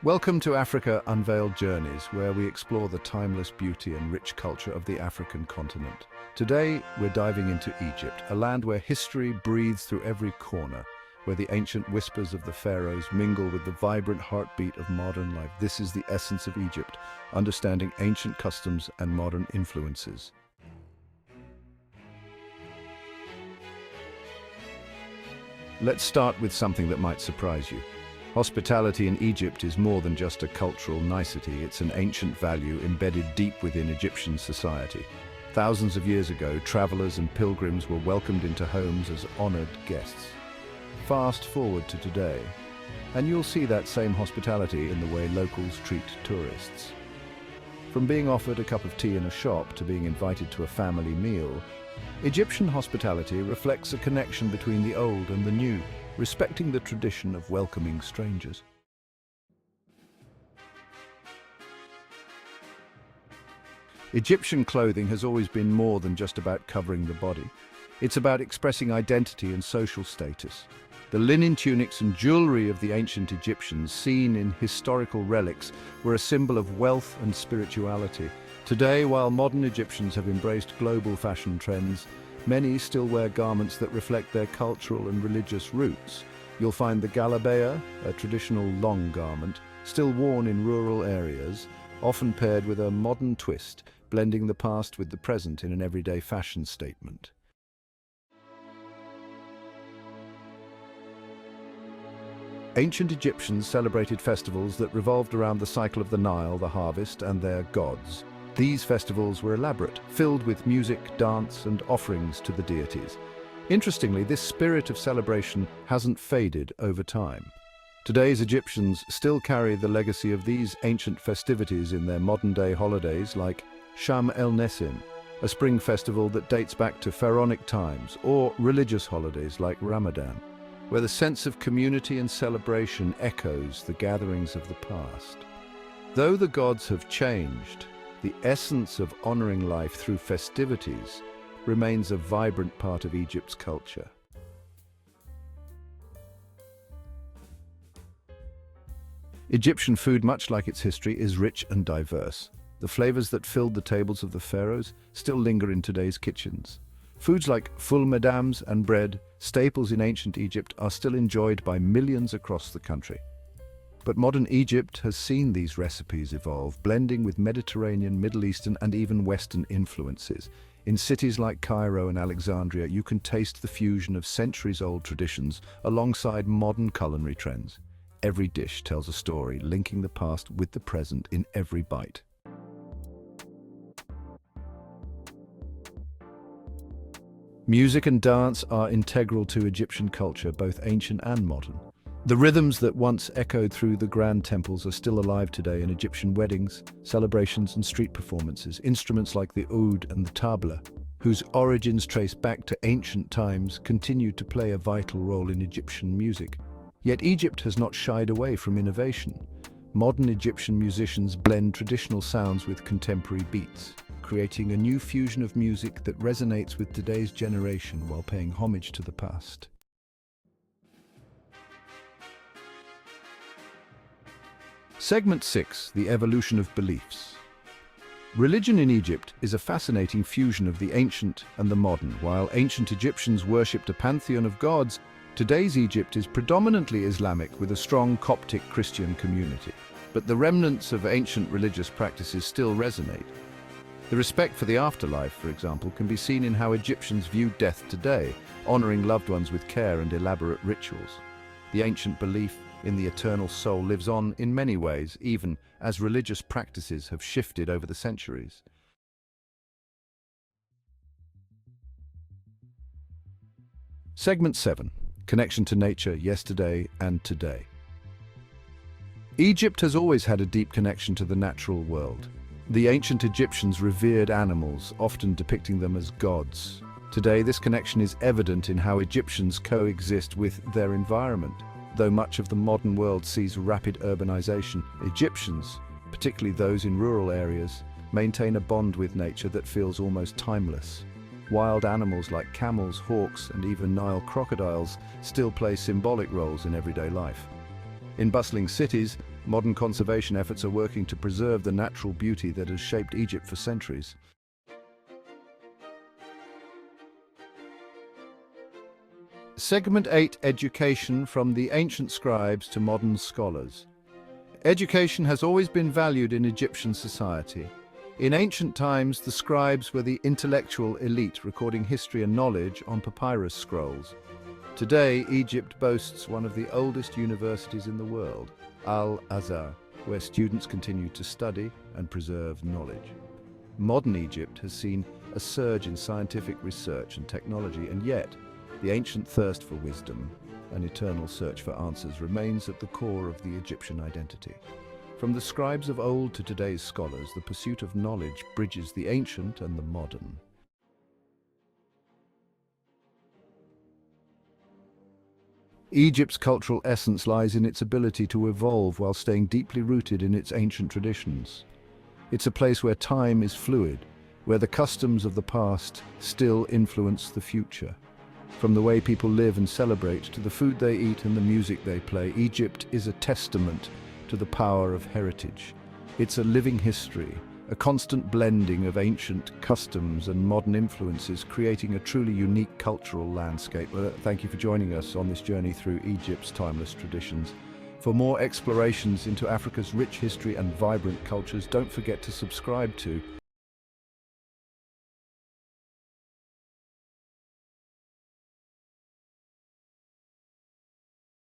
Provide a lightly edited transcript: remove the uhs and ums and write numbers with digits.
Welcome to Africa Unveiled Journeys, where we explore the timeless beauty and rich culture of the African continent. Today, we're diving into Egypt, a land where history breathes through every corner, where the ancient whispers of the Pharaohs mingle with the vibrant heartbeat of modern life. This is the essence of Egypt, understanding ancient customs and modern influences. Let's start with something that might surprise you. Hospitality in Egypt is more than just a cultural nicety, it's an ancient value embedded deep within Egyptian society. Thousands of years ago, travelers and pilgrims were welcomed into homes as honored guests. Fast forward to today, and you'll see that same hospitality in the way locals treat tourists. From being offered a cup of tea in a shop to being invited to a family meal, Egyptian hospitality reflects a connection between the old and the new, respecting the tradition of welcoming strangers. Egyptian clothing has always been more than just about covering the body. It's about expressing identity and social status. The linen tunics and jewelry of the ancient Egyptians, seen in historical relics, were a symbol of wealth and spirituality. Today, while modern Egyptians have embraced global fashion trends, many still wear garments that reflect their cultural and religious roots. You'll find the galabeya, a traditional long garment, still worn in rural areas, often paired with a modern twist, blending the past with the present in an everyday fashion statement. Ancient Egyptians celebrated festivals that revolved around the cycle of the Nile, the harvest, and their gods. These festivals were elaborate, filled with music, dance, and offerings to the deities. Interestingly, this spirit of celebration hasn't faded over time. Today's Egyptians still carry the legacy of these ancient festivities in their modern-day holidays like Sham el-Nessim, a spring festival that dates back to pharaonic times, or religious holidays like Ramadan, where the sense of community and celebration echoes the gatherings of the past. Though the gods have changed, the essence of honoring life through festivities remains a vibrant part of Egypt's culture. Egyptian food, much like its history, is rich and diverse. The flavors that filled the tables of the pharaohs still linger in today's kitchens. Foods like ful madams and bread, staples in ancient Egypt, are still enjoyed by millions across the country. But modern Egypt has seen these recipes evolve, blending with Mediterranean, Middle Eastern, and even Western influences. In cities like Cairo and Alexandria, you can taste the fusion of centuries-old traditions alongside modern culinary trends. Every dish tells a story, linking the past with the present in every bite. Music and dance are integral to Egyptian culture, both ancient and modern. The rhythms that once echoed through the grand temples are still alive today in Egyptian weddings, celebrations, and street performances. Instruments like the oud and the tabla, whose origins trace back to ancient times, continue to play a vital role in Egyptian music. Yet Egypt has not shied away from innovation. Modern Egyptian musicians blend traditional sounds with contemporary beats, creating a new fusion of music that resonates with today's generation while paying homage to the past. Segment 6, the evolution of beliefs. Religion in Egypt is a fascinating fusion of the ancient and the modern. While ancient Egyptians worshipped a pantheon of gods, today's Egypt is predominantly Islamic with a strong Coptic Christian community. But the remnants of ancient religious practices still resonate. The respect for the afterlife, for example, can be seen in how Egyptians view death today, honoring loved ones with care and elaborate rituals. The ancient belief in the eternal soul lives on in many ways, even as religious practices have shifted over the centuries. Segment 7. Connection to nature, yesterday and today. Egypt has always had a deep connection to the natural world. The ancient Egyptians revered animals, often depicting them as gods. Today, this connection is evident in how Egyptians coexist with their environment. Though much of the modern world sees rapid urbanization, Egyptians, particularly those in rural areas, maintain a bond with nature that feels almost timeless. Wild animals like camels, hawks, and even Nile crocodiles still play symbolic roles in everyday life. In bustling cities, Modern conservation efforts are working to preserve the natural beauty that has shaped Egypt for centuries. Segment 8: Education, from the ancient scribes to modern scholars. Education has always been valued in Egyptian society. In ancient times, the scribes were the intellectual elite, recording history and knowledge on papyrus scrolls. Today, Egypt boasts one of the oldest universities in the world, Al-Azhar, where students continue to study and preserve knowledge. Modern Egypt has seen a surge in scientific research and technology, and yet the ancient thirst for wisdom, an eternal search for answers, remains at the core of the Egyptian identity. From the scribes of old to today's scholars, the pursuit of knowledge bridges the ancient and the modern. Egypt's cultural essence lies in its ability to evolve while staying deeply rooted in its ancient traditions. It's a place where time is fluid, where the customs of the past still influence the future. From the way people live and celebrate to the food they eat and the music they play, Egypt is a testament to the power of heritage. It's a living history, a constant blending of ancient customs and modern influences, creating a truly unique cultural landscape. Thank you for joining us on this journey through Egypt's timeless traditions. For more explorations into Africa's rich history and vibrant cultures, don't forget to subscribe to